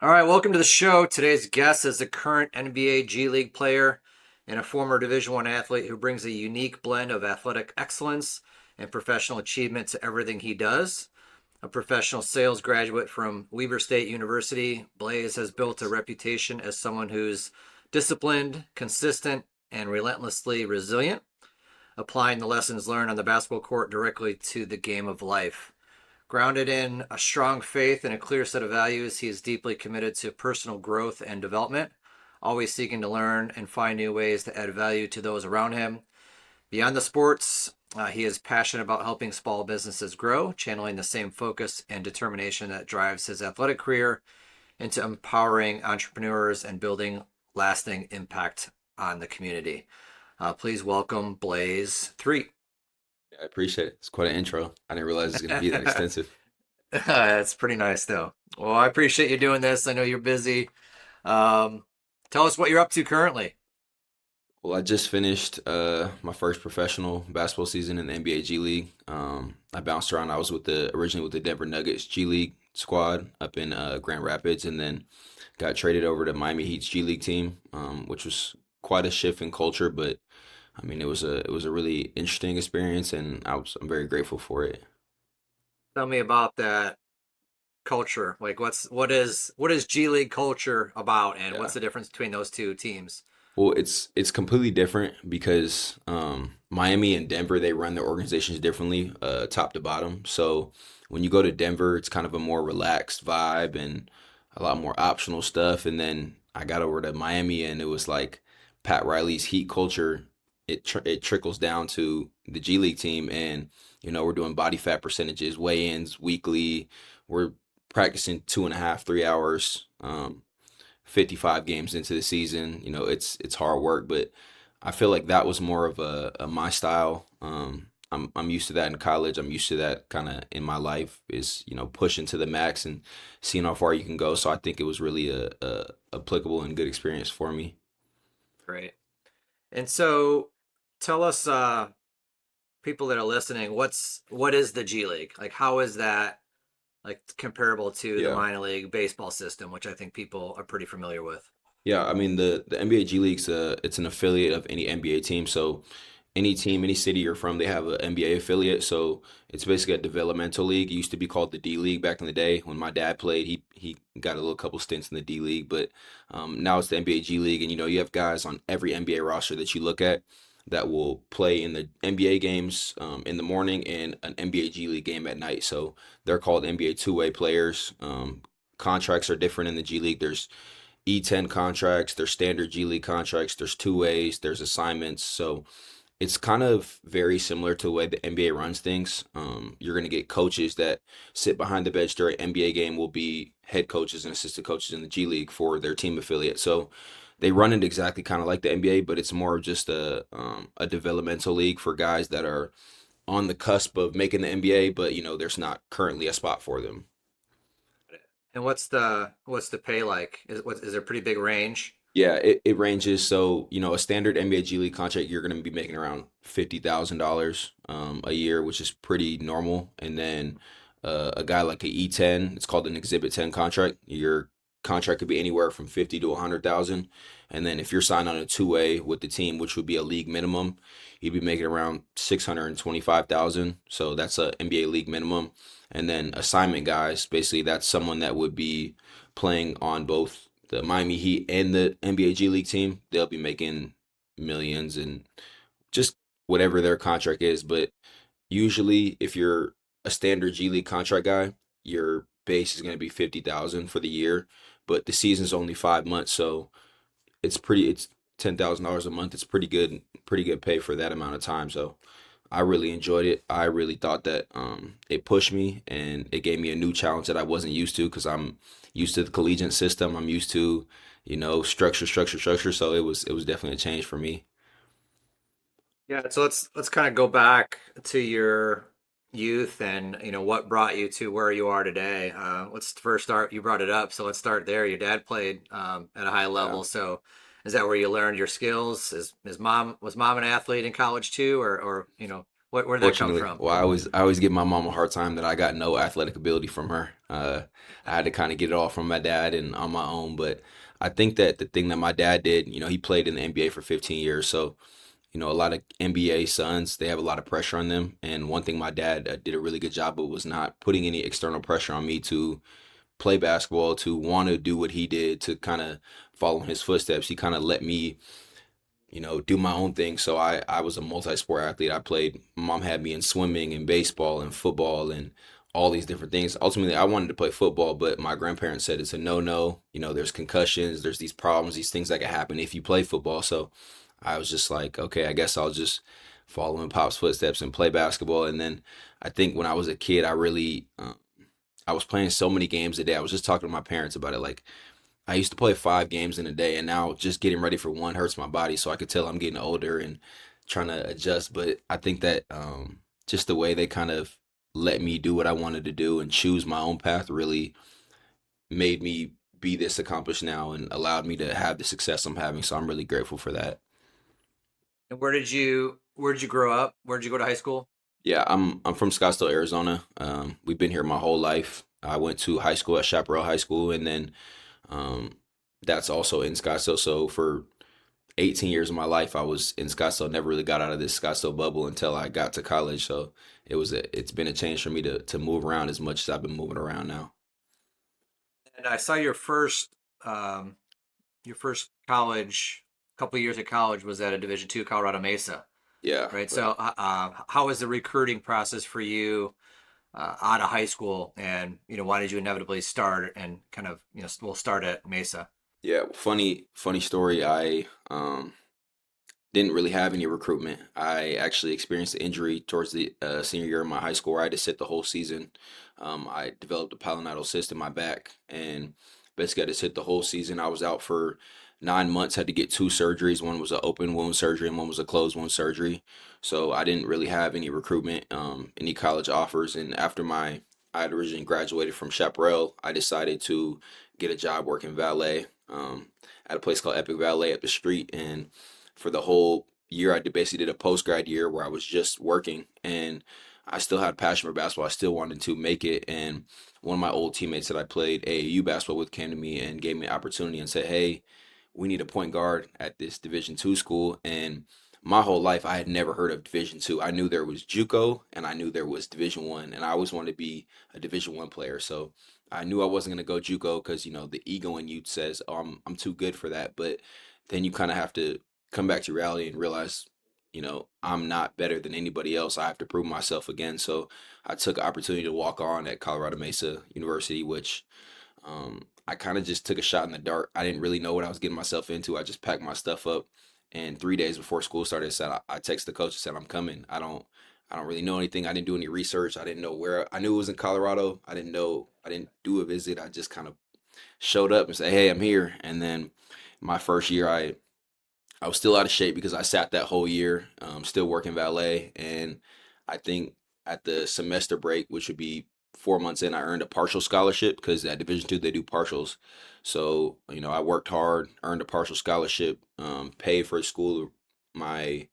All right, welcome to the show. Today's guest is a current NBA G League player and a former Division One athlete who brings a unique blend of athletic excellence and professional achievement to everything he does. A professional sales graduate from Weber State University, Blaise has built a reputation as someone who's disciplined, consistent, and relentlessly resilient, applying the lessons learned on the basketball court directly to the game of life. Grounded in a strong faith and a clear set of values, he is deeply committed to personal growth and development, always seeking to learn and find new ways to add value to those around him. Beyond the sports, he is passionate about helping small businesses grow, channeling the same focus and determination that drives his athletic career into empowering entrepreneurs and building lasting impact on the community. Please welcome Blaise Threatt. I appreciate it. It's quite an intro. I didn't realize it was going to be that extensive. That's pretty nice, though. Well, I appreciate you doing this. I know you're busy. Um, Tell us what you're up to currently. Well, I just finished my first professional basketball season in the NBA G League. I bounced around. I was originally with the Denver Nuggets G League squad up in Grand Rapids, and then got traded over to Miami Heat's G League team, which was quite a shift in culture. But I mean, it was a really interesting experience, and I'm very grateful for it. Tell me about that culture. Like, what is G League culture about, and Yeah. what's the difference between those two teams? Well, it's completely different because Miami and Denver, they run their organizations differently, top to bottom. So when you go to Denver, it's kind of a more relaxed vibe and a lot more optional stuff. And then I got over to Miami, and it was like Pat Riley's Heat culture. It trickles down to the G League team, and we're doing body fat percentages, weigh-ins weekly. We're practicing 2.5, 3 hours. 55 games into the season. It's hard work, but I feel like that was more of a my style. I'm used to that in college. I'm used to that kind of in my life is pushing to the max and seeing how far you can go. So I think it was really a applicable and good experience for me. Great. And so, tell us, people that are listening, what is the G League? Like, how is that like comparable to the Yeah. minor league baseball system, which I think people are pretty familiar with? Yeah, I mean the NBA G League's it's an affiliate of any NBA team. So any team, any city you're from, they have an NBA affiliate. So it's basically a developmental league. It used to be called the D League back in the day. When my dad played, he got a little couple stints in the D League, but now it's the NBA G League, and you have guys on every NBA roster that you look at that will play in the NBA games in the morning and an NBA G League game at night. So they're called NBA two-way players. Contracts are different in the G League. There's E10 contracts, there's standard G League contracts, there's two ways, there's assignments. So it's kind of very similar to the way the NBA runs things. You're going to get coaches that sit behind the bench during NBA game will be head coaches and assistant coaches in the G League for their team affiliate. So they run it exactly kind of like the NBA, but it's more of just a developmental league for guys that are on the cusp of making the NBA, but there's not currently a spot for them. And what's the pay like? Is there a pretty big range? Yeah, it ranges. So, a standard NBA G League contract, you're going to be making around $50,000 a year, which is pretty normal. And then a guy like an E10, it's called an Exhibit 10 contract. Your contract could be anywhere from 50 to 100,000. And then if you're signed on a two-way with the team, which would be a league minimum, you'd be making around 625,000. So that's a NBA league minimum. And then assignment guys, basically that's someone that would be playing on both the Miami Heat and the NBA G League team. They'll be making millions and just whatever their contract is. But usually, if you're a standard G League contract guy, your base is going to be 50,000 for the year. But the season's only 5 months, so it's $10,000 a month. It's pretty good pay for that amount of time. So I really enjoyed it. I really thought that it pushed me and it gave me a new challenge that I wasn't used to because I'm used to the collegiate system. I'm used to, structure, structure, structure. So it was definitely a change for me. Yeah, so let's kind of go back to your youth and what brought you to where you are today. Let's first start. You brought it up, so let's start there. Your dad played at a high Yeah. level, so is that where you learned your skills? Is mom was mom an athlete in college too, or Where'd that come Fortunately, from? well, I always give my mom a hard time that I got no athletic ability from her. I had to kind of get it all from my dad and on my own. But I think that the thing that my dad did, he played in the NBA for 15 years. So, a lot of NBA sons, they have a lot of pressure on them. And one thing my dad did a really good job of was not putting any external pressure on me to play basketball, to want to do what he did, to kind of follow in his footsteps. He kind of let me do my own thing. So I was a multi-sport athlete. I played, mom had me in swimming and baseball and football and all these different things. Ultimately, I wanted to play football, but my grandparents said it's a no-no. There's concussions, there's these problems, these things that can happen if you play football. So I was just like, okay, I guess I'll just follow in Pop's footsteps and play basketball. And then I think when I was a kid, I was playing so many games a day. I was just talking to my parents about it. Like, I used to play 5 games in a day, and now just getting ready for one hurts my body. So I could tell I'm getting older and trying to adjust. But I think that just the way they kind of let me do what I wanted to do and choose my own path really made me be this accomplished now and allowed me to have the success I'm having. So I'm really grateful for that. And where did you grow up? Where did you go to high school? Yeah, I'm from Scottsdale, Arizona. We've been here my whole life. I went to high school at Chaparral High School, and then um, that's also in Scottsdale. So for 18 years of my life, I was in Scottsdale. Never really got out of this Scottsdale bubble until I got to college. So it's been a change for me to move around as much as I've been moving around now. And I saw um, your first college, couple years at college was at a Division II Colorado Mesa, Yeah, right? but So, how was the recruiting process for you out of high school, and why did you inevitably start and kind of we'll start at Mesa? yeah, funny story. I didn't really have any recruitment. I actually experienced an injury towards the senior year of my high school where I had to sit the whole season. I developed a pilonidal cyst in my back and basically had to sit the whole season. I was out for 9 months, had to get two surgeries. One was an open wound surgery and one was a closed wound surgery. So I didn't really have any recruitment, any college offers. And after I had originally graduated from Chaparral, I decided to get a job working valet at a place called Epic Valet up the street. And for the whole year, basically did a post grad year where I was just working and I still had passion for basketball. I still wanted to make it. And one of my old teammates that I played AAU basketball with came to me and gave me an opportunity and said, "Hey, we need a point guard at this Division II school." And my whole life, I had never heard of Division II. I knew there was JUCO and I knew there was Division I, and I always wanted to be a Division I player. So I knew I wasn't going to go JUCO because the ego in you says, "Oh, I'm too good for that." But then you kind of have to come back to reality and realize, I'm not better than anybody else. I have to prove myself again. So I took an opportunity to walk on at Colorado Mesa University, which I kind of just took a shot in the dark. I didn't really know what I was getting myself into. I just packed my stuff up, and 3 days before school started, I texted the coach and said, "I'm coming. I don't really know anything. I didn't do any research. I didn't know where. I knew it was in Colorado. I didn't know. I didn't do a visit. I just kind of showed up and said, 'Hey, I'm here.'" And then my first year, I was still out of shape because I sat that whole year, still working valet. And I think at the semester break, which would be 4 months in, I earned a partial scholarship because at Division II they do partials. So, I worked hard, earned a partial scholarship, paid for school. What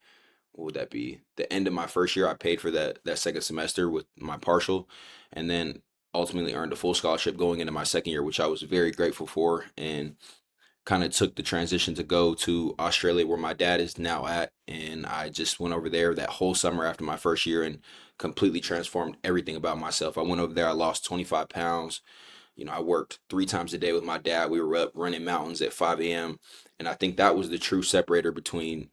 would that be? The end of my first year, I paid for that second semester with my partial, and then ultimately earned a full scholarship going into my second year, which I was very grateful for. And kind of took the transition to go to Australia where my dad is now at. And I just went over there that whole summer after my first year and completely transformed everything about myself. I went over there, I lost 25 pounds. I worked 3 times a day with my dad. We were up running mountains at 5 a.m. And I think that was the true separator between,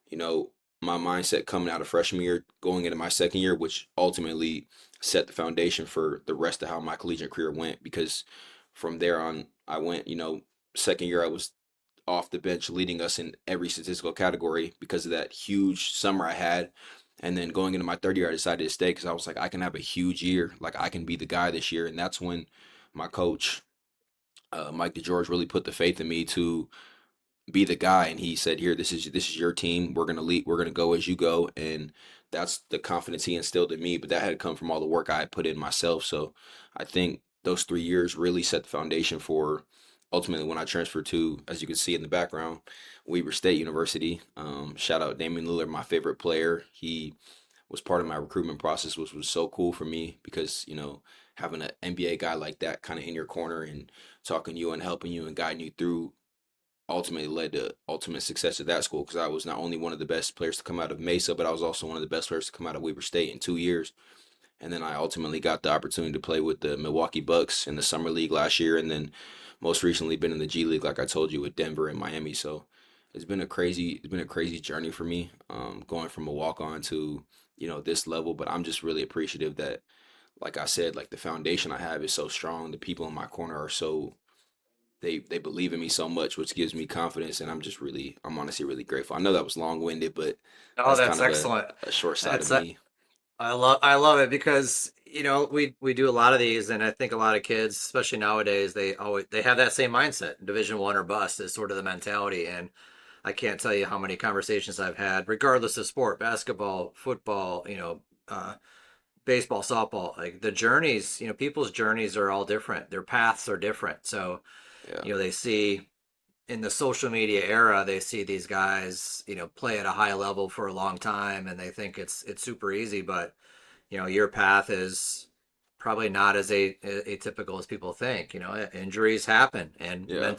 you know, my mindset coming out of freshman year, going into my second year, which ultimately set the foundation for the rest of how my collegiate career went. Because from there on, I went, second year I was off the bench leading us in every statistical category because of that huge summer I had. And then going into my third year, I decided to stay because I was like, I can have a huge year. Like, I can be the guy this year. And that's when my coach, Mike DeGeorge, really put the faith in me to be the guy. And he said, "Here, this is your team. We're gonna lead. We're gonna go as you go." And that's the confidence he instilled in me. But that had come from all the work I had put in myself. So I think those 3 years really set the foundation for ultimately when I transferred to, as you can see in the background, Weber State University. Shout out Damian Lillard, my favorite player. He was part of my recruitment process, which was so cool for me because, having an NBA guy like that kind of in your corner and talking to you and helping you and guiding you through ultimately led to ultimate success at that school because I was not only one of the best players to come out of Mesa, but I was also one of the best players to come out of Weber State in 2 years. And then I ultimately got the opportunity to play with the Milwaukee Bucks in the summer league last year, and then most recently been in the G League, like I told you, with Denver and Miami. So it's been a crazy journey for me, going from a walk on to this level. But I'm just really appreciative that, like I said, like the foundation I have is so strong. The people in my corner are so they believe in me so much, which gives me confidence, and I'm honestly really grateful. I know that was long winded, but Oh, that's that's kind of a, excellent. a short side of That's me. I love it because we do a lot of these, and I think a lot of kids, especially nowadays, they have that same mindset. Division one or bust is sort of the mentality, and I can't tell you how many conversations I've had, regardless of sport, basketball, football, baseball, softball. Like the journeys, people's journeys are all different. Their paths are different. So Yeah, they see in the social media era, they see these guys, play at a high level for a long time, and they think it's super easy. But your path is probably not as atypical as people think. Injuries happen, and yeah,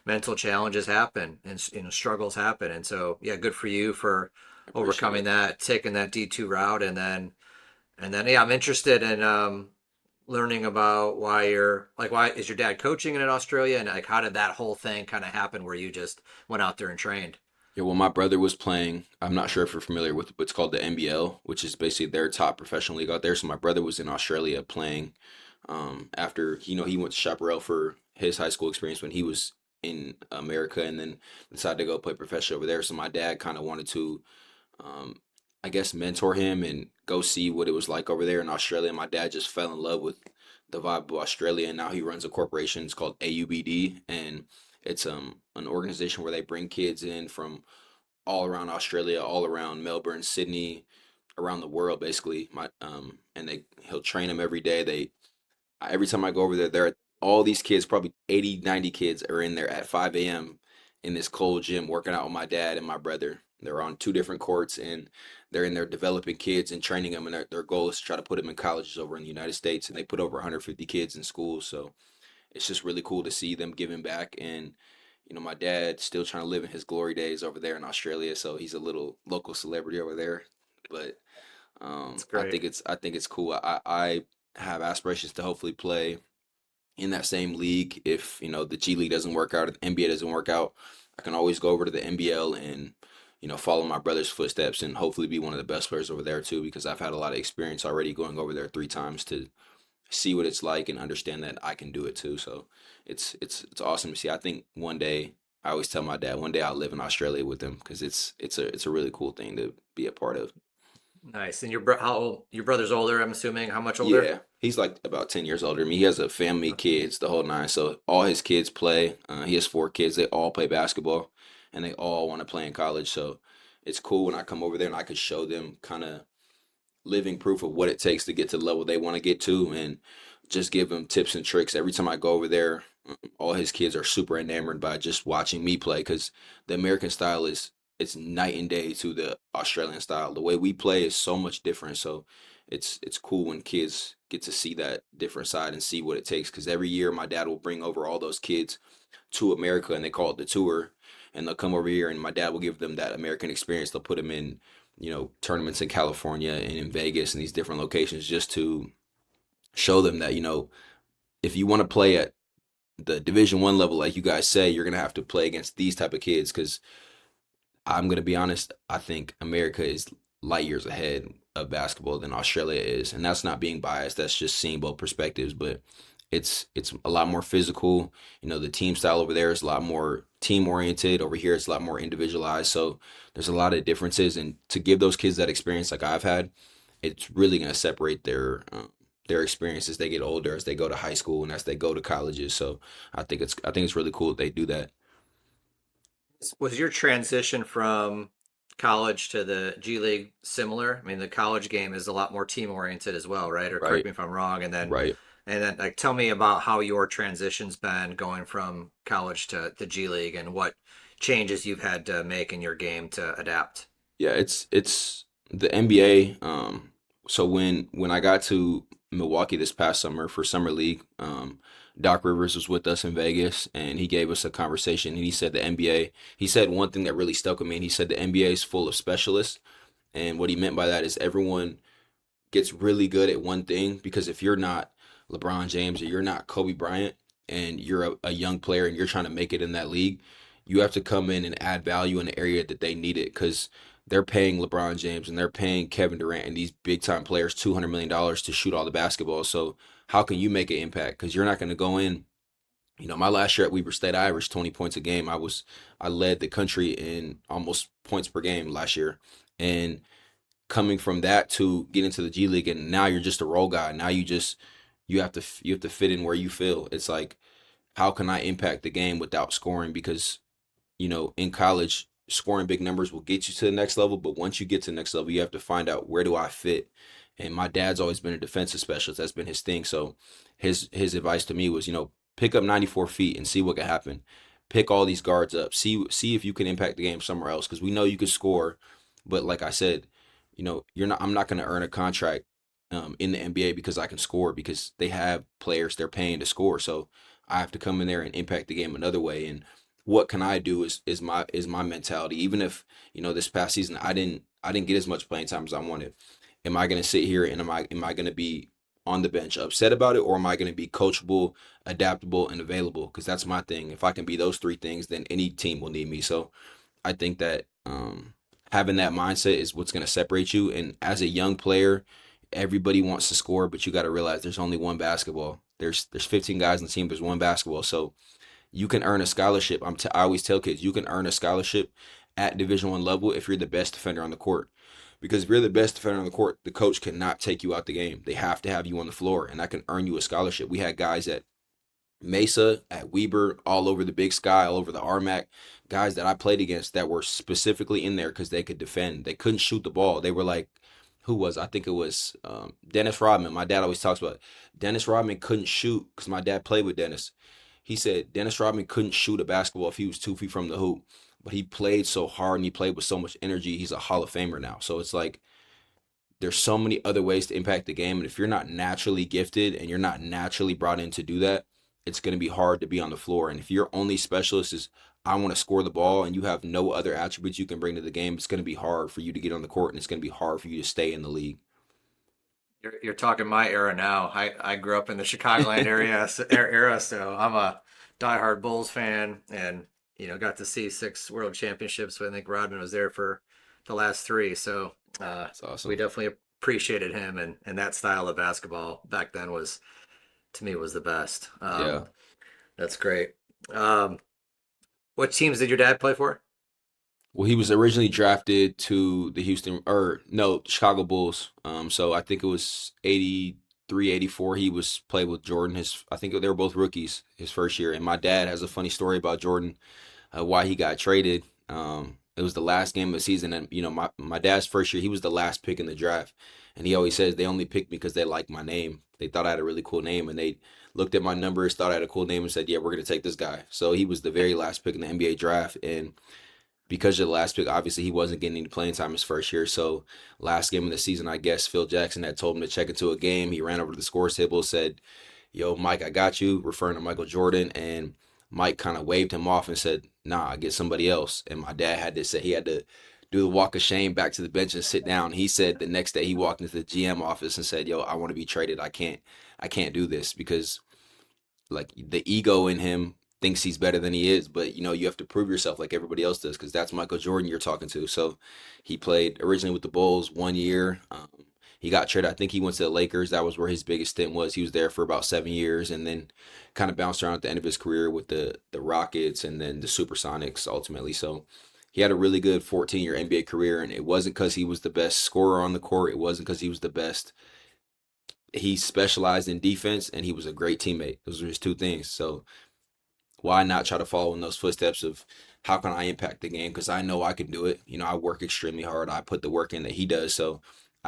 mental challenges happen, and struggles happen. And so, yeah, good for you for I appreciate overcoming it. that, taking that D2 route, and then yeah, I'm interested in learning about why is your dad coaching in Australia, and like how did that whole thing kind of happen where you just went out there and trained? Yeah, well, my brother was playing. I'm not sure if you're familiar with what's called the NBL, which is basically their top professional league out there. So my brother was in Australia playing. After he went to Chaparral for his high school experience when he was in America, and then decided to go play professional over there. So my dad kind of wanted to, um, I guess, mentor him and go see what it was like over there in Australia. My dad just fell in love with the vibe of Australia, and now he runs a corporation. It's called AUBD, and it's an organization where they bring kids in from all around Australia, all around Melbourne, Sydney, around the world, basically. And he'll train them every day. Every time I go over there, there are all these kids, probably 80, 90 kids, are in there at 5 a.m. in this cold gym working out with my dad and my brother. They're on two different courts, and they're in there developing kids and training them. And their goal is to try to put them in colleges over in the United States. And they put over 150 kids in schools. So it's just really cool to see them giving back. And my dad's still trying to live in his glory days over there in Australia, so he's a little local celebrity over there. But That's I great. think it's cool. I have aspirations to hopefully play in that same league. If the G League doesn't work out, or the NBA doesn't work out, I can always go over to the NBL and follow my brother's footsteps and hopefully be one of the best players over there too. Because I've had a lot of experience already going over there 3 times to see what it's like and understand that I can do it too. So it's awesome to see. I think one day I always tell my dad one day I'll live in Australia with him because it's a really cool thing to be a part of. Nice. And how old? Your brother's older, I'm assuming. How much older? Yeah, he's like about 10 years older than me. He has a family, kids, the whole nine. So all his kids play. He has 4 kids. They all play basketball, and they all want to play in college. So it's cool when I come over there and I could show them kind of living proof of what it takes to get to the level they want to get to and just give them tips and tricks. Every time I go over there, all his kids are super enamored by just watching me play because the American style is it's night and day to the Australian style. The way we play is so much different. So it's cool when kids get to see that different side and see what it takes because every year my dad will bring over all those kids to America and they call it the tour and they'll come over here and my dad will give them that American experience. They'll put them in tournaments in California and in Vegas and these different locations just to show them that if you want to play at the Division 1 level, like you guys say, you're gonna have to play against these type of kids. Because I'm gonna be honest, I think America is light years ahead of basketball than Australia is, and that's not being biased. That's just seeing both perspectives. But it's a lot more physical. The team style over there is a lot more team oriented. Over here, it's a lot more individualized. So there's a lot of differences, and to give those kids that experience like I've had, it's really gonna separate their experience as they get older, as they go to high school, and as they go to colleges. So I think it's really cool that they do that. Was your transition from college to the G League similar? I mean, the college game is a lot more team oriented as well, right? Or correct Right, me if I'm wrong. right. And then like tell me about how your transition's been going from college to the G League and what changes you've had to make in your game to adapt. Yeah, it's The NBA. So when I got to Milwaukee this past summer for summer league, Doc Rivers was with us in Vegas, and he gave us a conversation. And he said the NBA. He said one thing that really stuck with me. And he said the NBA is full of specialists, and what he meant by that is everyone gets really good at one thing because if you're not LeBron James or you're not Kobe Bryant and you're a young player and you're trying to make it in that league, you have to come in and add value in the area that they need it because they're paying LeBron James and they're paying Kevin Durant and these big time players $200 million to shoot all the basketball. So how can you make an impact? Because you're not going to go in. My last year at Weber State, I averaged 20 points a game. I led the country in almost points per game last year, and coming from that to get into the G League and now you're just a role guy. Now you have to fit in where you feel. It's like how can I impact the game without scoring because in college, scoring big numbers will get you to the next level, but once you get to the next level, you have to find out where do I fit. And my dad's always been a defensive specialist. That's been his thing. So his advice to me was, pick up 94 feet and see what can happen. Pick all these guards up. See if you can impact the game somewhere else because we know you can score, but like I said, you're not. I'm not going to earn a contract in the NBA because I can score because they have players they're paying to score. So I have to come in there and impact the game another way. And what can I do is my mentality. Even if this past season I didn't get as much playing time as I wanted. Am I going to sit here and am I going to be on the bench upset about it, or am I going to be coachable, adaptable, and available? Because that's my thing. If I can be those three things, then any team will need me. So I think that having that mindset is what's going to separate you. And as a young player, everybody wants to score, but you got to realize there's only one basketball. There's 15 guys on the team. There's one basketball. So you can earn a scholarship. I always tell kids you can earn a scholarship at Division 1 level if you're the best defender on the court. Because if you're the best defender on the court, the coach cannot take you out the game. They have to have you on the floor, and that can earn you a scholarship. We had guys at Mesa, at Weber, all over the Big Sky, all over the RMAC, guys that I played against that were specifically in there because they could defend. They couldn't shoot the ball. They were like, who was? I think it was Dennis Rodman. My dad always talks about it. Dennis Rodman couldn't shoot because my dad played with Dennis. He said Dennis Rodman couldn't shoot a basketball if he was 2 feet from the hoop, but he played so hard and he played with so much energy. He's a Hall of Famer now. So it's like there's so many other ways to impact the game. And if you're not naturally gifted and you're not naturally brought in to do that, it's going to be hard to be on the floor. And if your only specialist is, I want to score the ball, and you have no other attributes you can bring to the game, it's going to be hard for you to get on the court and it's going to be hard for you to stay in the league. You're talking my era now. I grew up in the Chicagoland era, so I'm a diehard Bulls fan, and got to see 6 world championships. But I think Rodman was there for the last 3, so It's we awesome. definitely appreciated him, and that style of basketball back then was to me was the best. Yeah. That's great. Um, what teams did your dad play for? Well, he was originally drafted to the Houston, or no, Chicago Bulls. So I think it was 83, 84. He was played with Jordan. I think they were both rookies his first year. And my dad has a funny story about Jordan, why he got traded. It was the last game of the season, and my dad's first year, he was the last pick in the draft, and he always says they only picked me because they liked my name. They thought I had a really cool name, and they looked at my numbers, thought I had a cool name, and said, "Yeah, we're gonna take this guy." So he was the very last pick in the NBA draft, and because of the last pick, obviously he wasn't getting any playing time his first year. So last game of the season, I guess Phil Jackson had told him to check into a game. He ran over to the scores table, said, "Yo, Mike, I got you," referring to Michael Jordan, and Mike kind of waved him off and said, "Nah, I get somebody else." And my dad had to say he had to do the walk of shame back to the bench and sit down. He said the next day he walked into the GM office and said, "Yo, I want to be traded. I can't do this because like the ego in him thinks he's better than he is, but you have to prove yourself like everybody else does because that's Michael Jordan you're talking to." So he played originally with the Bulls 1 year. He got traded. I think he went to the Lakers. That was where his biggest stint was. He was there for about 7 years and then kind of bounced around at the end of his career with the Rockets and then the Supersonics ultimately. So he had a really good 14-year NBA career, and it wasn't because he was the best scorer on the court. It wasn't because he was the best. He specialized in defense and he was a great teammate. Those were his two things. So why not try to follow in those footsteps of how can I impact the game? Because I know I can do it. I work extremely hard. I put the work in that he does. So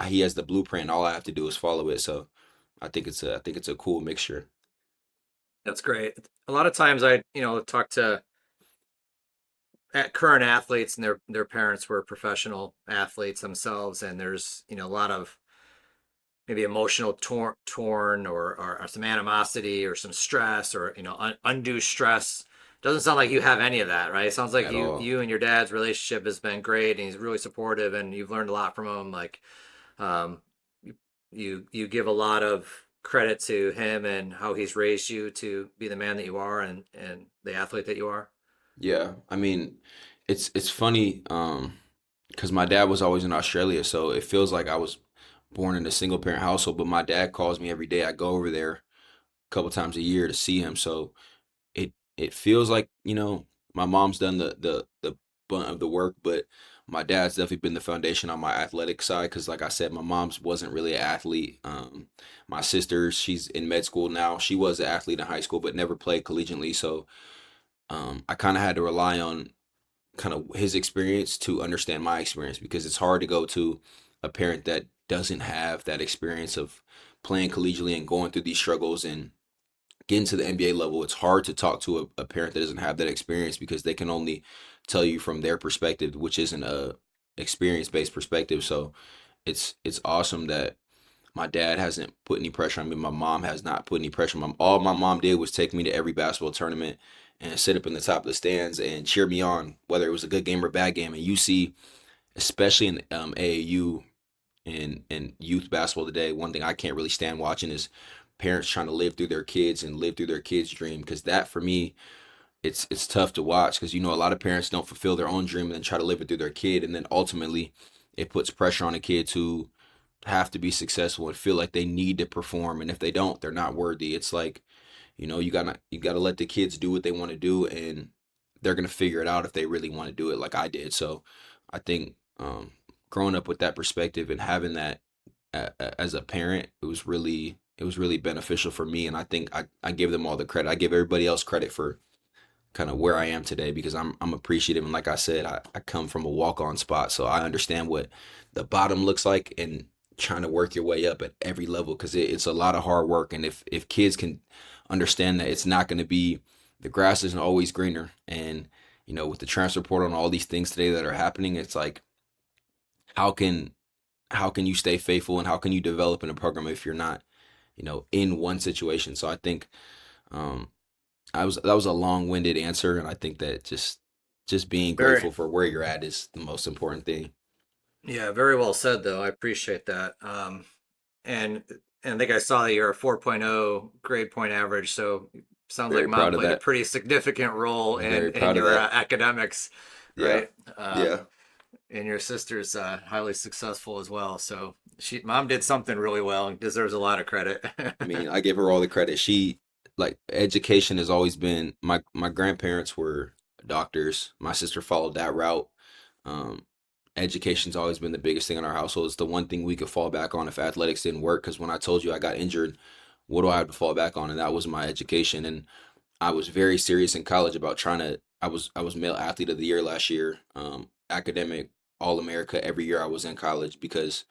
he has the blueprint. All I have to do is follow it. So I think it's a cool mixture. That's great. A lot of times I talk to at current athletes and their parents were professional athletes themselves, and there's a lot of maybe emotional torn or some animosity or some stress or undue stress. Doesn't sound like you have any of that, right? It sounds like at all. you and your dad's relationship has been great, and he's really supportive, and you've learned a lot from him. Like, um, you give a lot of credit to him and how he's raised you to be the man that you are and the athlete that you are. Yeah, I mean, it's funny because my dad was always in Australia, so it feels like I was born in a single parent household. But my dad calls me every day. I go over there a couple times a year to see him, so it feels like my mom's done the brunt of the work, but my dad's definitely been the foundation on my athletic side because, like I said, my mom's wasn't really an athlete. My sister, she's in med school now. She was an athlete in high school, but never played collegiately, so I kind of had to rely on kind of his experience to understand my experience because it's hard to go to a parent that doesn't have that experience of playing collegiately and going through these struggles and getting to the NBA level. It's hard to talk to a parent that doesn't have that experience because they can only tell you from their perspective, which isn't a experience based perspective. So it's awesome that my dad hasn't put any pressure on me. My mom has not put any pressure on me. All my mom did was take me to every basketball tournament and sit up in the top of the stands and cheer me on, whether it was a good game or bad game. And you see, especially in AAU and youth basketball today, one thing I can't really stand watching is parents trying to live through their kids and live through their kids' dream. Because that for me, it's tough to watch because a lot of parents don't fulfill their own dream and then try to live it through their kid, and then ultimately it puts pressure on a kid to have to be successful and feel like they need to perform, and if they don't, they're not worthy. It's like you gotta let the kids do what they want to do, and they're gonna figure it out if they really want to do it, like I did. So I think growing up with that perspective and having that as a parent, it was really beneficial for me, and I think I give them all the credit. I give everybody else credit for kind of where I am today because I'm appreciative, and like I said, I come from a walk on spot, so I understand what the bottom looks like and trying to work your way up at every level because it's a lot of hard work, and if kids can understand that it's not going to be the grass isn't always greener, and with the transfer portal and all these things today that are happening, it's like how can how can you stay faithful and how can you develop in a program if you're not in one situation. So I think um, that was a long-winded answer, and I think that just being Very grateful for where you're at is the most important thing. Yeah, very well said though. I appreciate that. And I think I saw that you're a 4.0 grade point average, so sounds like Very mom proud of played a that. pretty significant role I'm in very proud of your that. academics, Yeah. right? Yeah. And your sister's highly successful as well. So mom did something really well and deserves a lot of credit. I mean, I give her all the credit. She like education has always been my grandparents were doctors. My sister followed that route. Um, Education's always been the biggest thing in our household. It's the one thing we could fall back on if athletics didn't work. Because when I told you I got injured, what do I have to fall back on? And that was my education. And I was very serious in college about trying to. I was male athlete of the year last year. Academic All America every year I was in college because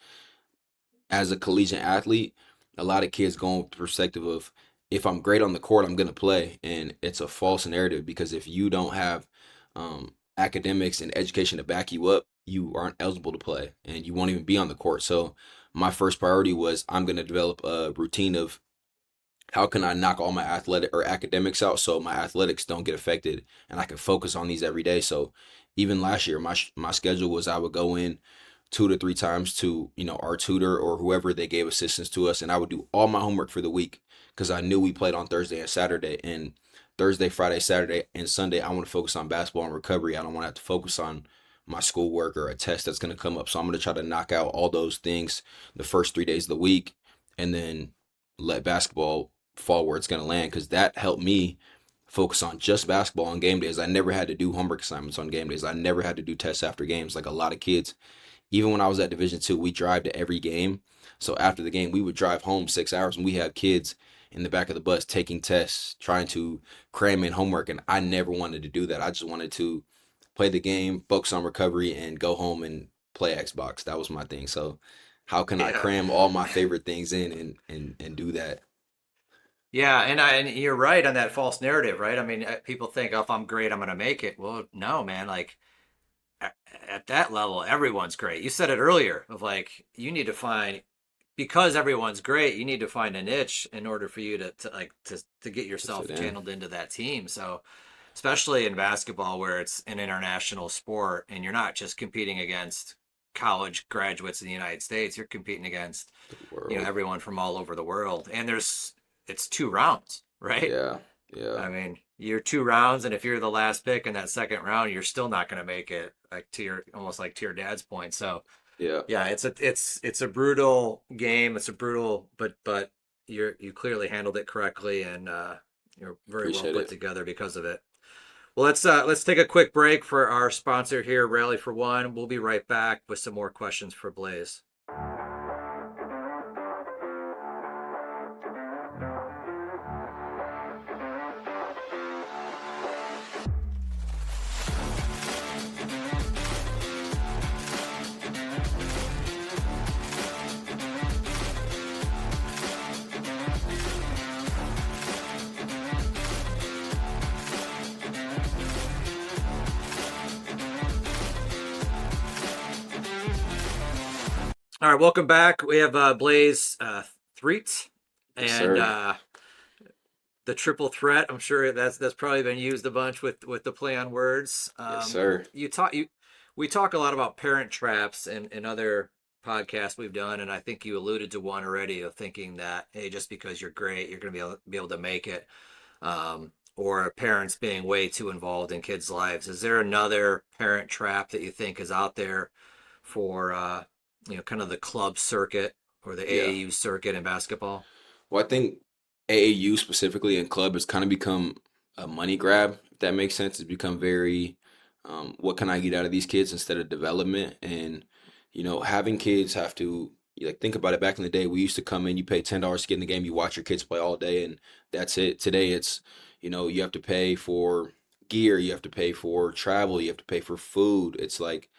as a collegiate athlete, a lot of kids go with the perspective of if I'm great on the court, I'm gonna play, and it's a false narrative because if you don't have academics and education to back you up, you aren't eligible to play, and you won't even be on the court. So my first priority was I'm gonna develop a routine of how can I knock all my athletic or academics out so my athletics don't get affected and I can focus on these every day. So even last year, my schedule was I would go in 2 to 3 times to our tutor or whoever they gave assistance to us, and I would do all my homework for the week because I knew we played on Thursday and Saturday, and Thursday, Friday, Saturday, and Sunday I want to focus on basketball and recovery. I don't want to have to focus on my schoolwork or a test that's going to come up. So I'm going to try to knock out all those things the first 3 days of the week, and then let basketball fall where it's going to land because that helped me focus on just basketball on game days. I never had to do homework assignments on game days. I never had to do tests after games like a lot of kids. Even when I was at Division 2, we drive to every game. So after the game, we would drive home 6 hours, and we have kids in the back of the bus taking tests, trying to cram in homework. And I never wanted to do that. I just wanted to play the game, focus on recovery, and go home and play Xbox. That was my thing. So how can I Yeah. cram all my favorite things in and do that? Yeah, and you're right on that false narrative, right? I mean, people think, oh, if I'm great, I'm gonna make it. Well, no, man. Like at that level, everyone's great. You said it earlier of like you need to find because everyone's great, you need to find a niche in order for you to get To fit yourself in. channeled into that team. So especially in basketball where it's an international sport and you're not just competing against college graduates in the United States, you're competing against, The world. everyone from all over the world. And it's 2 rounds, right? Yeah. Yeah. I mean, you're 2 rounds, and if you're the last pick in that second round, you're still not going to make it. Like to your almost like to your dad's point. So Yeah. yeah, it's a brutal game. It's a brutal, but you clearly handled it correctly, and you're very well Appreciate put it. together because of it. Well, let's take a quick break for our sponsor here, Rally for One. We'll be right back with some more questions for Blaise. All right, welcome back. We have Blaise Threatt Yes, and sir. the triple threat. I'm sure that's probably been used a bunch with the play on words. Yes, sir. We talk a lot about parent traps and other podcasts we've done, and I think you alluded to one already of thinking that hey, just because you're great, you're going to be able to make it, or parents being way too involved in kids' lives. Is there another parent trap that you think is out there for kind of the club circuit or the Yeah. AAU circuit in basketball? Well, I think AAU specifically and club has kind of become a money grab, if that makes sense. It's become very, what can I get out of these kids instead of development? And, having kids have to, like, think about it. Back in the day, we used to come in, you pay $10 to get in the game, you watch your kids play all day, and that's it. Today, it's, you have to pay for gear, you have to pay for travel, you have to pay for food. It's like,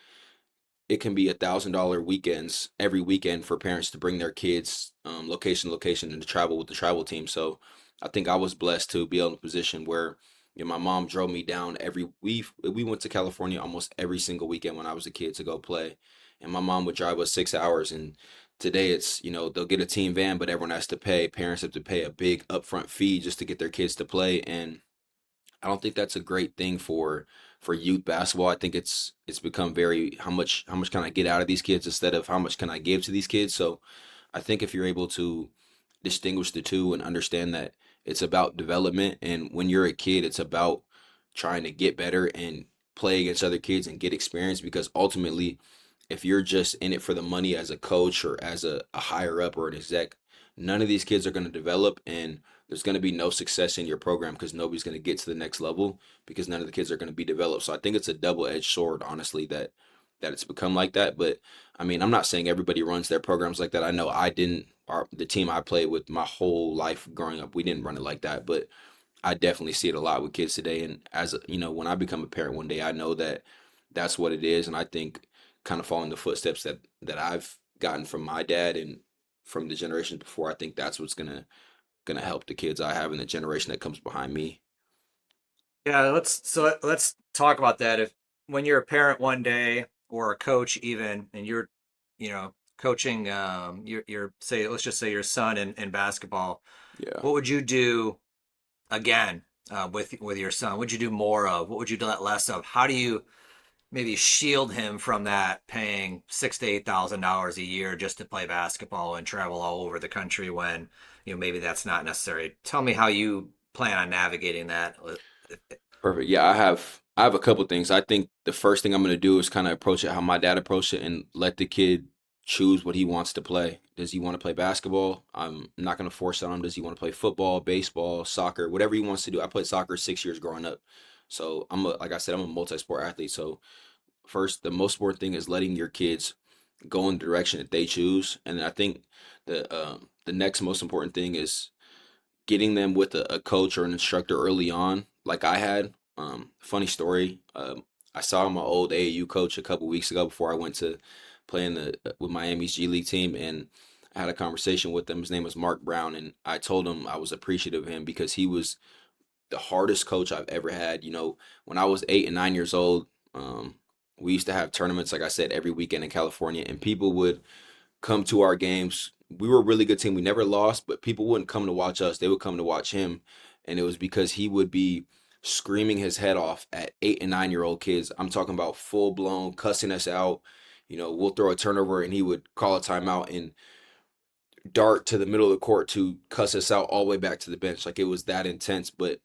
it can be $1,000 weekends every weekend for parents to bring their kids location to location and to travel with the travel team. So I think I was blessed to be in a position where my mom drove me down every we went to California almost every single weekend when I was a kid to go play, and my mom would drive us 6 hours. And today it's they'll get a team van, but everyone has to pay. Parents have to pay a big upfront fee just to get their kids to play, and I don't think that's a great thing for youth basketball. I think it's become very how much can I get out of these kids instead of how much can I give to these kids. So I think if you're able to distinguish the two and understand that it's about development, and when you're a kid it's about trying to get better and play against other kids and get experience, because ultimately if you're just in it for the money as a coach or as a higher up or an exec, none of these kids are going to develop, and there's going to be no success in your program because nobody's going to get to the next level because none of the kids are going to be developed. So I think it's a double-edged sword, honestly, that it's become like that. But I mean, I'm not saying everybody runs their programs like that. I know I didn't. The team I played with my whole life growing up, we didn't run it like that. But I definitely see it a lot with kids today. And when I become a parent one day, I know that that's what it is. And I think kind of following the footsteps that I've gotten from my dad and from the generations before, I think that's what's gonna help the kids I have in the generation that comes behind me. Yeah, let's talk about that. If when you're a parent one day or a coach even, and you're, coaching your say let's just say your son in basketball, Yeah. what would you do again with your son? What would you do more of? What would you do less of? How do you maybe shield him from that paying $6,000 to $8,000 a year just to play basketball and travel all over the country when maybe that's not necessary? Tell me how you plan on navigating that. Perfect. Yeah, I have a couple things. I think the first thing I'm gonna do is kind of approach it how my dad approached it and let the kid choose what he wants to play. Does he want to play basketball? I'm not gonna force it on him. Does he want to play football, baseball, soccer, whatever he wants to do? I played soccer 6 years growing up. So like I said, I'm a multi-sport athlete. So first, the most important thing is letting your kids go in the direction that they choose. And I think the next most important thing is getting them with a coach or an instructor early on, like I had. Funny story. I saw my old AAU coach a couple weeks ago before I went to play in the with Miami's G League team, and I had a conversation with him. His name was Mark Brown, and I told him I was appreciative of him because he was the hardest coach I've ever had. When I was 8 and 9 years old, we used to have tournaments, like I said, every weekend in California, and people would come to our games. We were a really good team. We never lost, but people wouldn't come to watch us. They would come to watch him. And it was because he would be screaming his head off at 8 and 9 year old kids. I'm talking about full blown cussing us out. We'll throw a turnover and he would call a timeout and dart to the middle of the court to cuss us out all the way back to the bench. Like it was that intense. But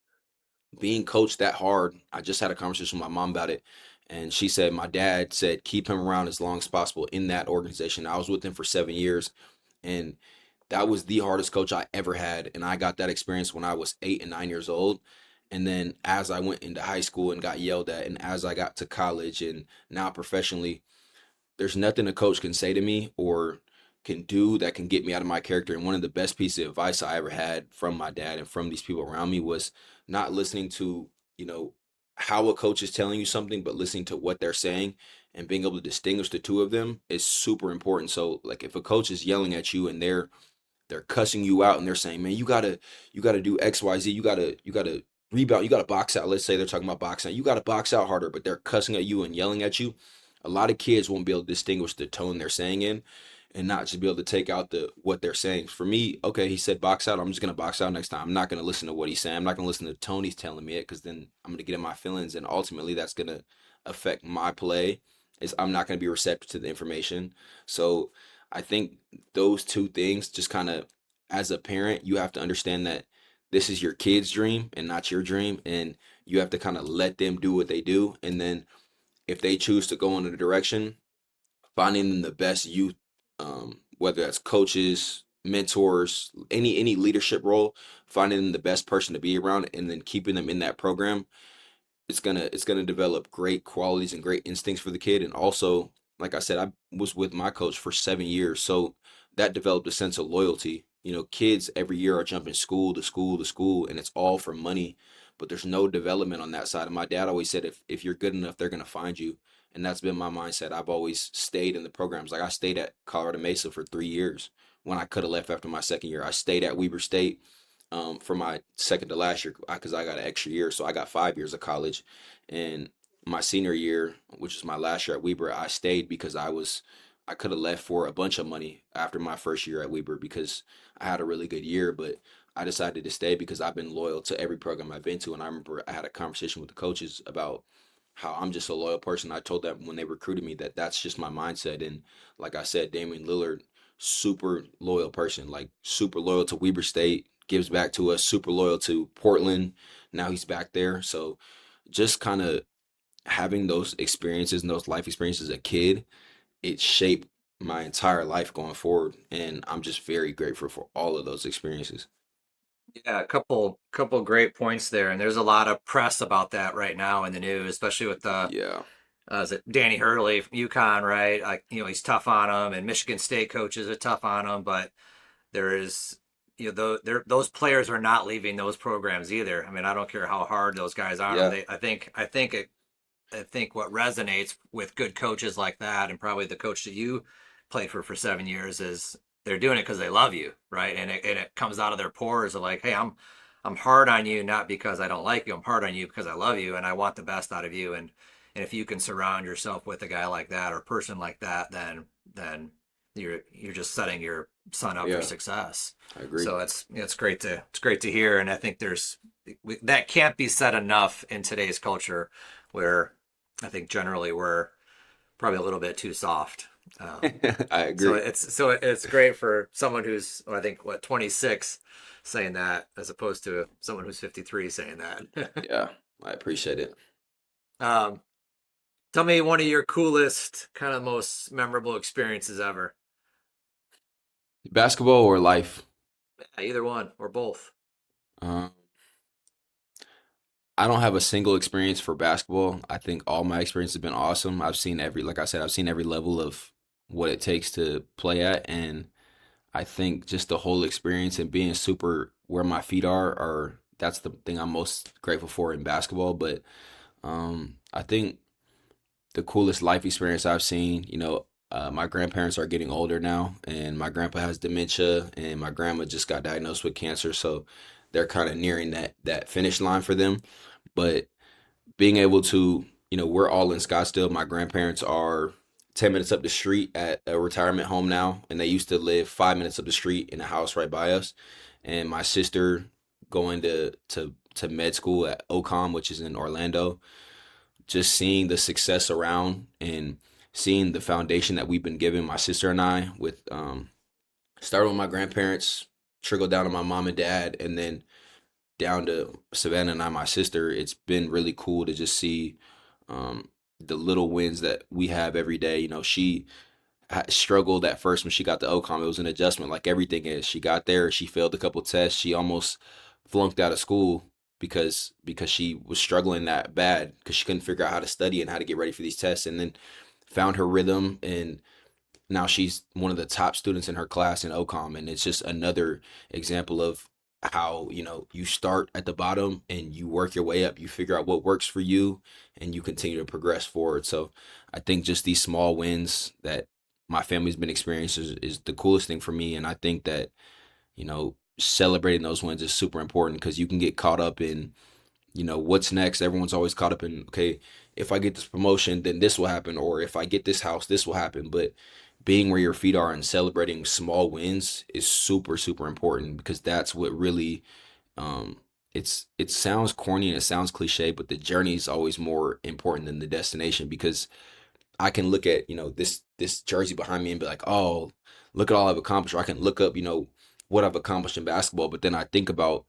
being coached that hard, I just had a conversation with my mom about it. And she said, my dad said, keep him around as long as possible in that organization. I was with him for 7 years. And that was the hardest coach I ever had. And I got that experience when I was 8 and 9 years old. And then as I went into high school and got yelled at, and as I got to college and now professionally, there's nothing a coach can say to me or can do that can get me out of my character. And one of the best pieces of advice I ever had from my dad and from these people around me was not listening to, you know, how a coach is telling you something, but listening to what they're saying and being able to distinguish the two of them is super important. So like if a coach is yelling at you and they're cussing you out and they're saying, man, you gotta do XYZ, you gotta rebound, you gotta box out. Let's say they're talking about boxing out. You gotta box out harder, but they're cussing at you and yelling at you. A lot of kids won't be able to distinguish the tone they're saying in and not just be able to take out the what they're saying. For me, okay, he said box out. I'm just gonna box out next time. I'm not gonna listen to what he's saying. I'm not gonna listen to the tone he's telling me it because then I'm gonna get in my feelings and ultimately that's gonna affect my play. Is I'm not gonna be receptive to the information. So I think those two things just kind of as a parent, you have to understand that this is your kid's dream and not your dream. And you have to kind of let them do what they do. And then if they choose to go in a direction, finding them the best youth, whether that's coaches, mentors, any leadership role, finding them the best person to be around and then keeping them in that program, it's gonna develop great qualities and great instincts for the kid. And also, like I said, I was with my coach for 7 years, so that developed a sense of loyalty. Kids every year are jumping school to school to school, and it's all for money, but there's no development on that side. And my dad always said, if you're good enough, they're gonna find you. And that's been my mindset. I've always stayed in the programs. Like I stayed at Colorado Mesa for 3 years when I could have left after my second year. I stayed at Weber State for my second to last year because I got an extra year. So I got 5 years of college. And my senior year, which is my last year at Weber, I stayed because I could have left for a bunch of money after my first year at Weber because I had a really good year, but I decided to stay because I've been loyal to every program I've been to. And I remember I had a conversation with the coaches about how I'm just a loyal person. I told them when they recruited me that that's just my mindset. And like I said, Damian Lillard, super loyal person, like super loyal to Weber State, gives back to us, super loyal to Portland. Now he's back there. So just kind of having those experiences and those life experiences as a kid, it shaped my entire life going forward. And I'm just very grateful for all of those experiences. Yeah, a couple great points there, and there's a lot of press about that right now in the news, especially with the Yeah. is it Danny Hurley from UConn, right? Like, he's tough on him, and Michigan State coaches are tough on him, but there is, those players are not leaving those programs either. I mean, I don't care how hard those guys are. Yeah. I think what resonates with good coaches like that, and probably the coach that you played for 7 years, is they're doing it because they love you, right? And it comes out of their pores of like, hey, I'm hard on you not because I don't like you. I'm hard on you because I love you and I want the best out of you. And if you can surround yourself with a guy like that or a person like that, then you're just setting your son up for Yeah. success. I agree. So it's great to hear, and I think that can't be said enough in today's culture, where I think generally we're probably a little bit too soft. Um, I so agree. it's great for someone who's, I think, 26 saying that, as opposed to someone who's 53 saying that. Yeah. I appreciate it. um, Tell me one of your coolest, kind of most memorable experiences ever. Basketball or life? Yeah, either one or both. Um, I don't have a single experience for basketball. I think all my experience has been awesome. Like I said, I've seen every level of what it takes to play at. And I think just the whole experience and being super where my feet are that's the thing I'm most grateful for in basketball. But I think the coolest life experience I've seen, my grandparents are getting older now, and my grandpa has dementia, and my grandma just got diagnosed with cancer. So they're kind of nearing that finish line for them. But being able to, we're all in Scottsdale. My grandparents are 10 minutes up the street at a retirement home now, and they used to live 5 minutes up the street in a house right by us. And my sister going to med school at OCOM, which is in Orlando, just seeing the success around and seeing the foundation that we've been given, my sister and I, with started with my grandparents, trickle down to my mom and dad, and then down to Savannah and I, my sister. It's been really cool to just see um, the little wins that we have every day. She struggled at first when she got to OCOM. It was an adjustment, like everything is. She got there, she failed a couple tests, she almost flunked out of school because she was struggling that bad because she couldn't figure out how to study and how to get ready for these tests, and then found her rhythm, and now she's one of the top students in her class in OCOM. And it's just another example of how, you start at the bottom and you work your way up, you figure out what works for you, and you continue to progress forward. So I think just these small wins that my family's been experiencing is the coolest thing for me. And I think that, celebrating those wins is super important because you can get caught up in, what's next. Everyone's always caught up in, okay, if I get this promotion, then this will happen, or if I get this house, this will happen. But being where your feet are and celebrating small wins is super, super important because that's what really, um, it sounds corny and it sounds cliche, but the journey is always more important than the destination. Because I can look at, this jersey behind me and be like, oh, look at all I've accomplished. Or I can look up, what I've accomplished in basketball. But then I think about,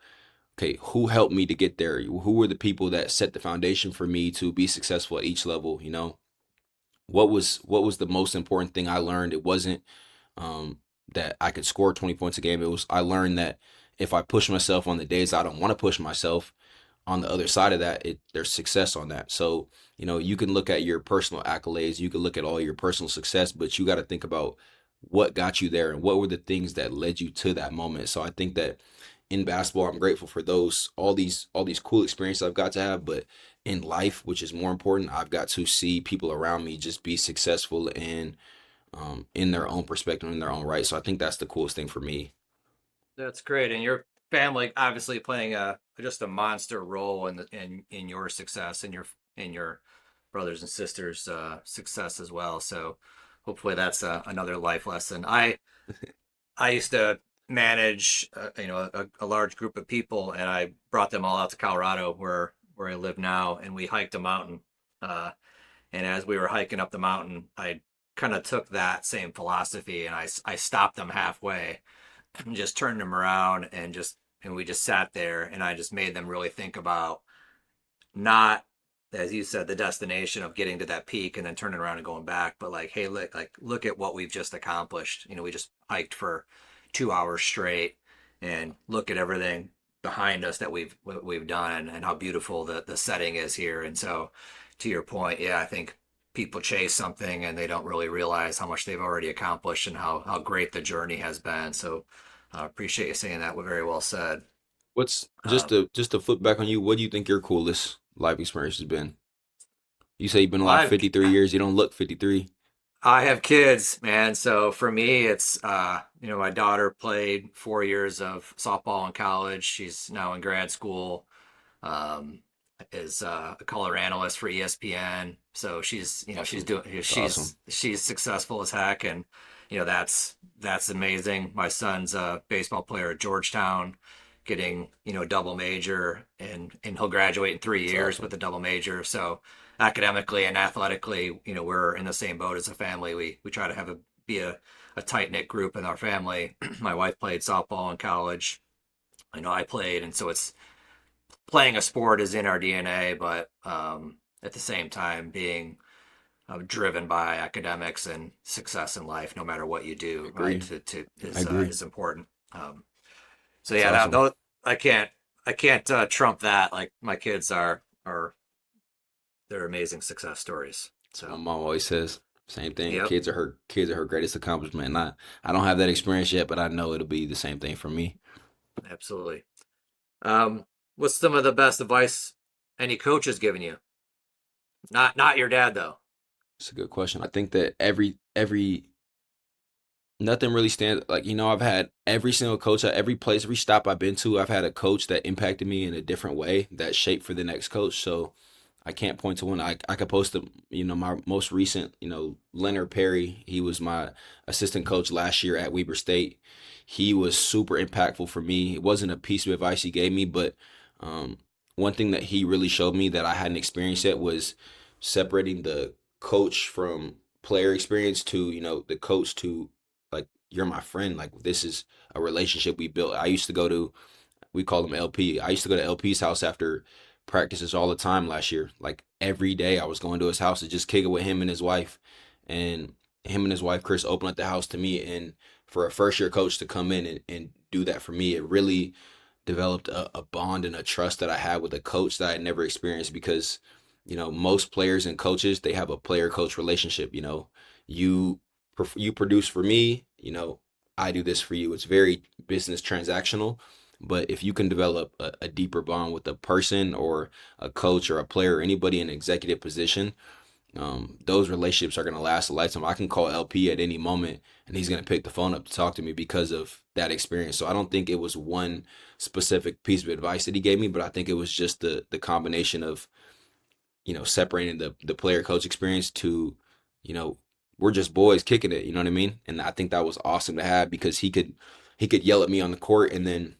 okay, who helped me to get there? Who were the people that set the foundation for me to be successful at each level? What was the most important thing I learned? It wasn't um, that I could score 20 points a game. It was, I learned that if I push myself on the days I don't want to push myself, on the other side of that, there's success on that. So, you can look at your personal accolades, you can look at all your personal success, but you got to think about what got you there and what were the things that led you to that moment. So I think that in basketball, I'm grateful for all these cool experiences I've got to have, but in life, which is more important, I've got to see people around me just be successful and in their own perspective, in their own right. So I think that's the coolest thing for me. That's great, and your family obviously playing a just a monster role in your success and your brothers and sisters' success as well. So hopefully that's another life lesson. I used to manage a large group of people, and I brought them all out to Colorado where I live now, and we hiked a mountain. Uh, and as we were hiking up the mountain, I kind of took that same philosophy and I stopped them halfway and just turned them around and we just sat there and I just made them really think about not, as you said, the destination of getting to that peak and then turning around and going back, but like, hey, look at what we've just accomplished. We just hiked for 2 hours straight, and look at everything behind us that we've done and how beautiful the setting is here. And so, to your point, yeah, I think people chase something and they don't really realize how much they've already accomplished and how great the journey has been. So, appreciate you saying that. Very well said. What's just Um, to flip back on you, what do you think your coolest life experience has been? You say you've been well, alive 53 years. You don't look 53. I have kids, man. So for me, it's my daughter played 4 years of softball in college. She's now in grad school. Um, is a color analyst for ESPN. So she's Awesome. doing It's awesome. she's successful as heck, and that's amazing. My son's a baseball player at Georgetown, getting double major, and he'll graduate in three It's years awesome. with a double major. So academically and athletically, we're in the same boat as a family. We try to be a tight knit group in our family. My wife played softball in college. I know I played, and so it's playing a sport is in our DNA, but at the same time being driven by academics and success in life, no matter what you I do, right? agree. To I agree. is important. So It's yeah, awesome. I can't trump that. Like my kids are they're amazing success stories. That's what So my mom always says. Same thing. yep, Kids are her greatest accomplishment. And I don't have that experience yet, but I know it'll be the same thing for me. absolutely. What's some of the best advice any coach has given you? Not your dad though. It's a good question. I think that every nothing really stands like, I've had every single coach at every place, every stop I've been to, I've had a coach that impacted me in a different way that shaped for the next coach. So I can't point to one. I could post my most recent, Leonard Perry. He was my assistant coach last year at Weber State. He was super impactful for me. It wasn't a piece of advice he gave me, but um, one thing that he really showed me that I hadn't experienced yet was separating the coach from player experience to, the coach to, like, you're my friend. Like, this is a relationship we built. We call him LP. I used to go to LP's house after practices all the time last year. Like, every day I was going to his house to just kick it with him and his wife. And him and his wife, Chris, opened up the house to me. And for a first year coach to come in and do that for me, it really developed a bond and a trust that I had with a coach that I had never experienced because, most players and coaches, they have a player coach relationship. You you produce for me, I do this for you. It's very business transactional. But if you can develop a deeper bond with a person or a coach or a player or anybody in an executive position, those relationships are going to last a lifetime. I can call LP at any moment and he's going to pick the phone up to talk to me because of that experience. So I don't think it was one specific piece of advice that he gave me, but I think it was just the combination of, separating the player coach experience to, you know, we're just boys kicking it, you know what I mean? And I think that was awesome to have because he could yell at me on the court and then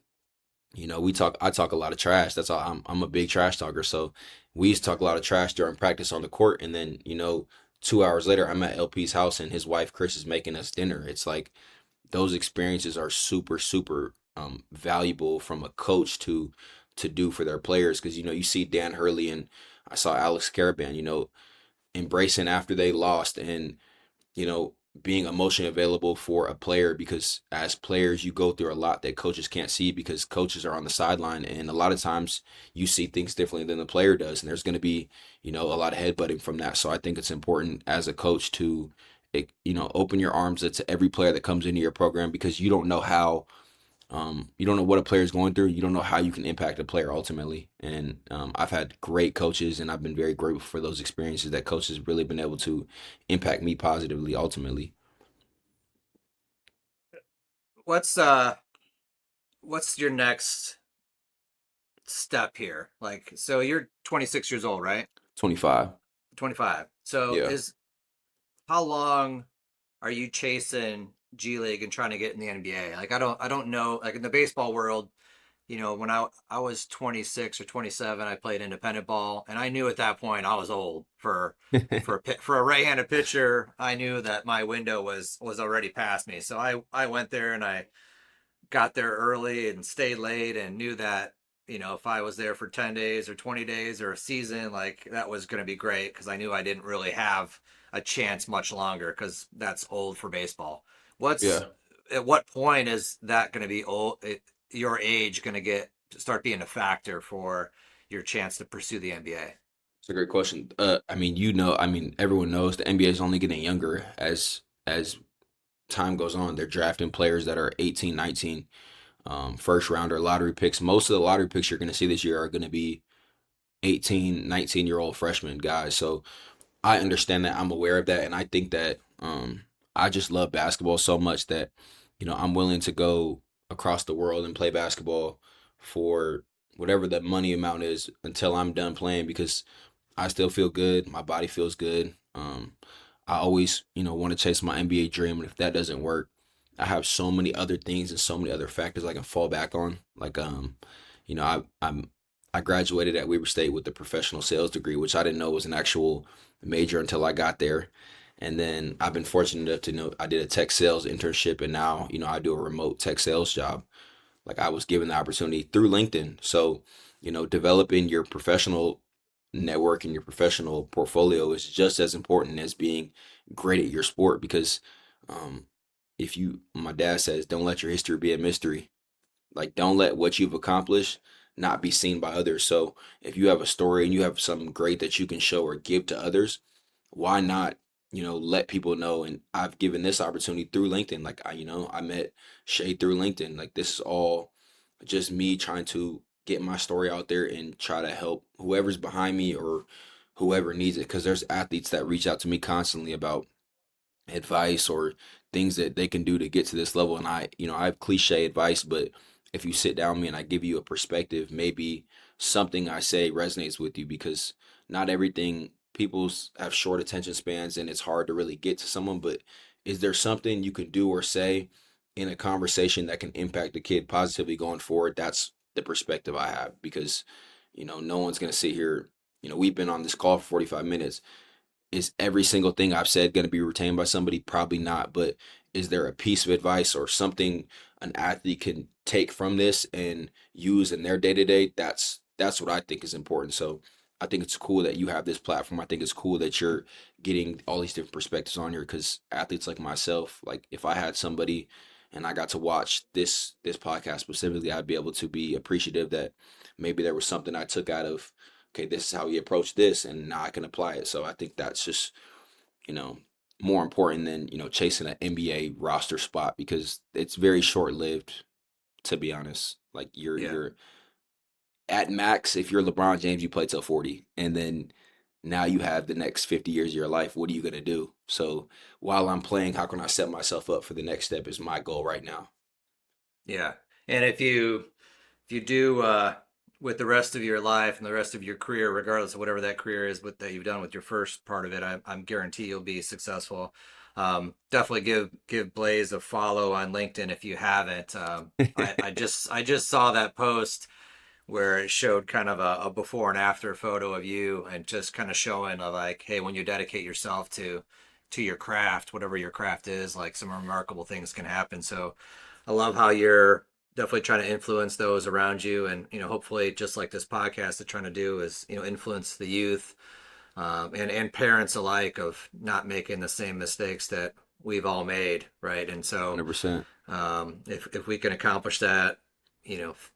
I talk a lot of trash. That's all. I'm a big trash talker. So we used to talk a lot of trash during practice on the court. And then, 2 hours later, I'm at LP's house and his wife, Chris, is making us dinner. It's like those experiences are super, super valuable from a coach to do for their players. Cause, you see Dan Hurley and I saw Alex Caravan, embracing after they lost and you know, being emotionally available for a player because as players, you go through a lot that coaches can't see because coaches are on the sideline. And a lot of times you see things differently than the player does. And there's going to be, a lot of headbutting from that. So I think it's important as a coach to, open your arms to every player that comes into your program because you don't know what a player is going through. You don't know how you can impact a player ultimately. And I've had great coaches, and I've been very grateful for those experiences that coaches really been able to impact me positively ultimately. What's uh what's your next step here? Like, so you're 26 years old, right? 25. 25. So Yeah. is how long are you chasing G League and trying to get in the NBA? Like, I don't know. Like in the baseball world, when I was 26 or 27, I played independent ball, and I knew at that point I was old for a right-handed pitcher. I knew that my window was already past me. So I went there and I got there early and stayed late and knew that if I was there for 10 days or 20 days or a season, like that was going to be great because I knew I didn't really have a chance much longer because that's old for baseball. What's Yeah. At what point is that going to be your age going to get start being a factor for your chance to pursue the NBA? It's a great question. Everyone knows the NBA is only getting younger as time goes on. They're drafting players that are 18, 19, first rounder lottery picks. Most of the lottery picks you're going to see this year are going to be 18, 19-year-old freshman guys. So I understand that. I'm aware of that, and I think that I just love basketball so much that I'm willing to go across the world and play basketball for whatever the money amount is until I'm done playing because I still feel good. My body feels good. I always want to chase my NBA dream, and if that doesn't work, I have so many other things and so many other factors I can fall back on. Like you know, I graduated at Weber State with a professional sales degree, which I didn't know was an actual major until I got there. And then I've been fortunate enough to know I did a tech sales internship, and now I do a remote tech sales job. Like I was given the opportunity through LinkedIn. So developing your professional network and your professional portfolio is just as important as being great at your sport because um, if you, my dad says, don't let your history be a mystery. Like, don't let what you've accomplished not be seen by others. So, if you have a story and you have something great that you can show or give to others, why not, let people know? And I've given this opportunity through LinkedIn. Like, I met Shay through LinkedIn. Like, this is all just me trying to get my story out there and try to help whoever's behind me or whoever needs it. Because there's athletes that reach out to me constantly about advice or things that they can do to get to this level. And I have cliche advice, but if you sit down with me and I give you a perspective, maybe something I say resonates with you, because not everything, people's have short attention spans and it's hard to really get to someone. But is there something you can do or say in a conversation that can impact the kid positively going forward? That's the perspective I have, because no one's going to sit here. We've been on this call for 45 minutes. Is every single thing I've said going to be retained by somebody? Probably not. But is there a piece of advice or something an athlete can take from this and use in their day to day? That's what I think is important. So I think it's cool that you have this platform. I think it's cool that you're getting all these different perspectives on here, because athletes like myself, like if I had somebody and I got to watch this podcast specifically, I'd be able to be appreciative that maybe there was something I took out of, okay, this is how you approach this, and now I can apply it. So I think that's just, you know, more important than, chasing an NBA roster spot, because it's very short lived, to be honest. Like Yeah. you're at max, if you're LeBron James, you play till 40. And then now you have the next 50 years of your life. What are you gonna do? So while I'm playing, how can I set myself up for the next step is my goal right now. Yeah. And if you do with the rest of your life and the rest of your career, regardless of whatever that career is with, that you've done with your first part of it, I'm guarantee you'll be successful. Definitely give Blaise a follow on LinkedIn if you haven't. I just saw that post where it showed kind of a before and after photo of you, and just kind of showing like, hey, when you dedicate yourself to your craft, whatever your craft is, like some remarkable things can happen. So I love how you're definitely trying to influence those around you, and hopefully, just like this podcast is trying to do, is influence the youth, and parents alike, of not making the same mistakes that we've all made, right? And so 100%. if we can accomplish that,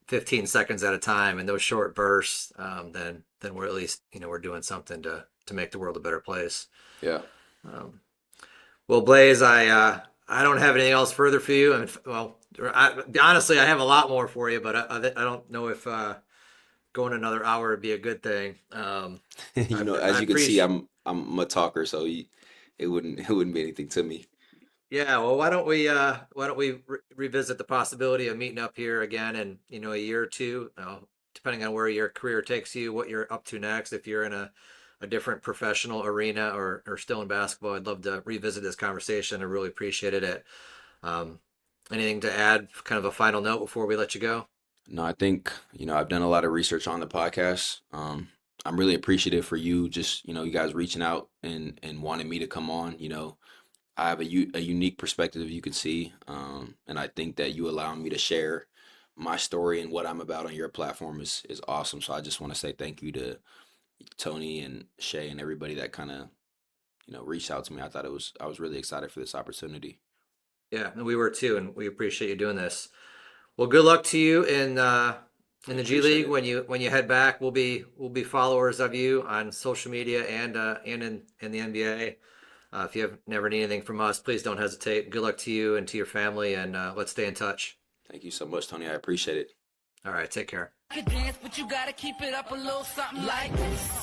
15 seconds at a time in those short bursts, then we're at least we're doing something to make the world a better place. Yeah. Um, well, Blaise, I don't have anything else further for you. And well, honestly, I have a lot more for you, but I don't know if going another hour would be a good thing. I As you can see, appreciate. I'm a talker, so it wouldn't be anything to me. Yeah, well, why don't we revisit the possibility of meeting up here again in a year or two, depending on where your career takes you, what you're up to next. If you're in a different professional arena, or still in basketball, I'd love to revisit this conversation. I really appreciated it. Um, Anything to add? Kind of a final note before we let you go? No, I think, I've done a lot of research on the podcast. I'm really appreciative for you, just, you guys reaching out and wanting me to come on. I have a unique perspective you can see. And I think that you allowing me to share my story and what I'm about on your platform is awesome. So I just want to say thank you to Tony and Shay and everybody that kind of, reached out to me. I was really excited for this opportunity. Yeah, and we were too, and we appreciate you doing this. Well, good luck to you I in the G appreciate League it. when you head back. We'll be followers of you on social media, and in the NBA. If you have never need anything from us, please don't hesitate. Good luck to you and to your family, and let's stay in touch. Thank you so much, Tony. I appreciate it. All right, take care. Dance, but you gotta keep it up a little something like this.